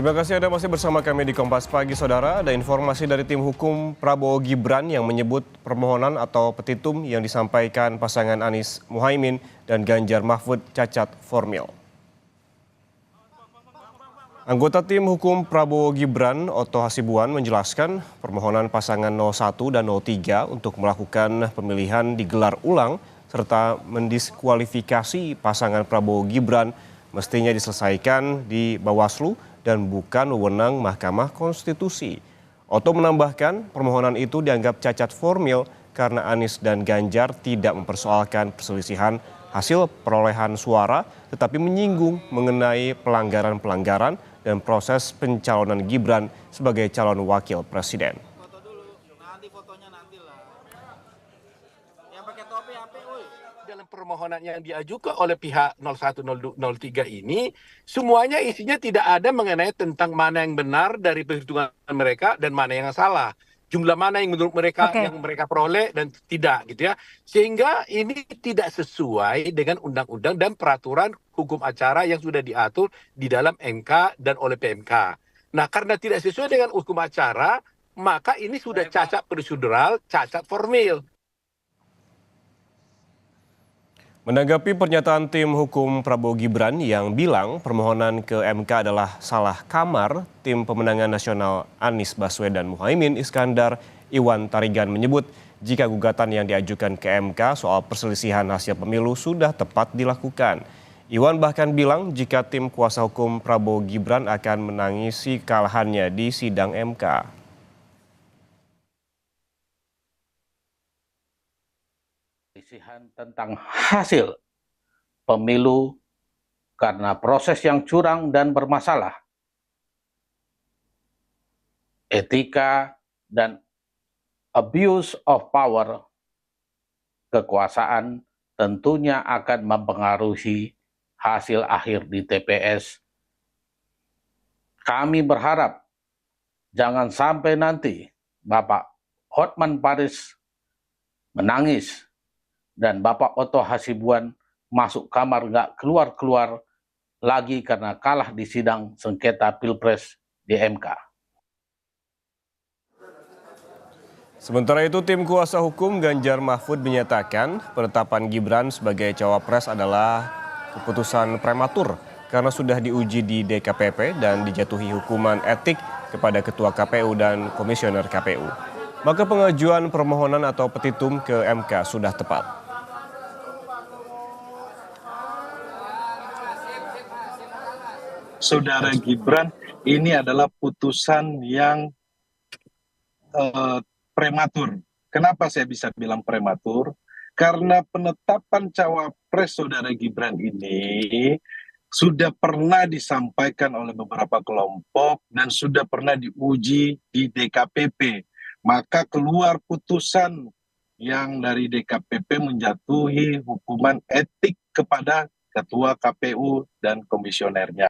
Terima kasih Anda masih bersama kami di Kompas Pagi, Saudara. Ada informasi dari tim hukum Prabowo Gibran yang menyebut permohonan atau petitum yang disampaikan pasangan Anies Muhaimin dan Ganjar Mahfud cacat formil. Anggota tim hukum Prabowo Gibran, Otto Hasibuan, menjelaskan permohonan pasangan 01 dan 03 untuk melakukan pemilihan digelar ulang serta mendiskualifikasi pasangan Prabowo Gibran mestinya diselesaikan di Bawaslu dan bukan wewenang Mahkamah Konstitusi. Otto menambahkan permohonan itu dianggap cacat formil karena Anies dan Ganjar tidak mempersoalkan perselisihan hasil perolehan suara, tetapi menyinggung mengenai pelanggaran-pelanggaran dan proses pencalonan Gibran sebagai calon wakil presiden. Foto dulu, nanti fotonya nanti lah. Yang pakai topi apa, woi? Dalam permohonan yang diajukan oleh pihak 01, 03 ini, semuanya isinya tidak ada mengenai tentang mana yang benar dari perhitungan mereka dan mana yang salah. Jumlah mana yang menurut mereka yang mereka peroleh dan tidak gitu ya. Sehingga ini tidak sesuai dengan undang-undang dan peraturan hukum acara yang sudah diatur di dalam MK dan oleh PMK. Nah, karena tidak sesuai dengan hukum acara, maka ini sudah cacat prosedural, cacat formil. Menanggapi pernyataan tim hukum Prabowo Gibran yang bilang permohonan ke MK adalah salah kamar, tim pemenangan nasional Anies Baswedan Muhaimin Iskandar Iwan Tarigan menyebut jika gugatan yang diajukan ke MK soal perselisihan hasil pemilu sudah tepat dilakukan. Iwan bahkan bilang jika tim kuasa hukum Prabowo Gibran akan menangisi kekalahannya di sidang MK. Perselisihan tentang hasil pemilu karena proses yang curang dan bermasalah, etika dan abuse of power, kekuasaan tentunya akan mempengaruhi hasil akhir di TPS. Kami berharap jangan sampai nanti Bapak Hotman Paris menangis dan Bapak Otto Hasibuan masuk kamar nggak keluar-keluar lagi karena kalah di sidang sengketa Pilpres di MK. Sementara itu, tim kuasa hukum Ganjar Mahfud menyatakan penetapan Gibran sebagai cawapres adalah keputusan prematur karena sudah diuji di DKPP dan dijatuhi hukuman etik kepada Ketua KPU dan Komisioner KPU. Maka pengajuan permohonan atau petitum ke MK sudah tepat. Saudara Gibran, ini adalah putusan yang prematur. Kenapa saya bisa bilang prematur? Karena penetapan cawapres saudara Gibran ini sudah pernah disampaikan oleh beberapa kelompok dan sudah pernah diuji di DKPP. Maka keluar putusan yang dari DKPP menjatuhi hukuman etik kepada Ketua KPU dan komisionernya.